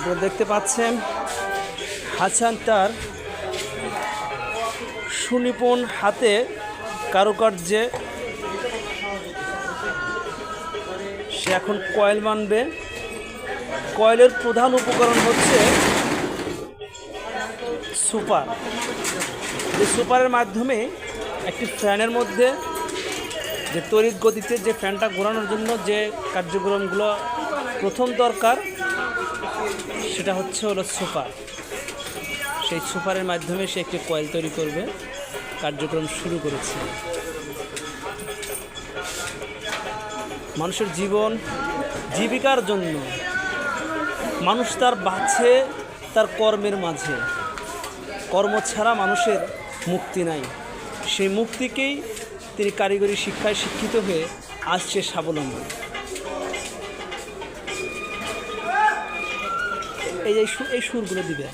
আপনারা দেখতে পাচ্ছেন হাসান তার সুনিপুণ হাতে কারুকার্যে সে এখন কয়েল বানবে। কয়েলের প্রধান উপকরণ হচ্ছে সুপার। যে সুপারের মাধ্যমে একটি ফ্যানের মধ্যে যে তড়িৎ গতিতে যে ফ্যানটা ঘোরানোর জন্য যে কার্যক্রমগুলো প্রথম দরকার সেটা হলো সুপার। সেই সুপারের মাধ্যমে সে একটি কয়েল তৈরি করবে, কার্যক্রম শুরু করেছে। মানুষের জীবিকার জন্য মানুষ তার বাঁচে তার কর্মের মাঝে। কর্ম ছাড়া মানুষের মুক্তি নাই। সেই মুক্তিকেই তিনি কারিগরি শিক্ষায় শিক্ষিত হয়ে আজ সে স্বাবলম্বী। এই সুরগুলো দিবে।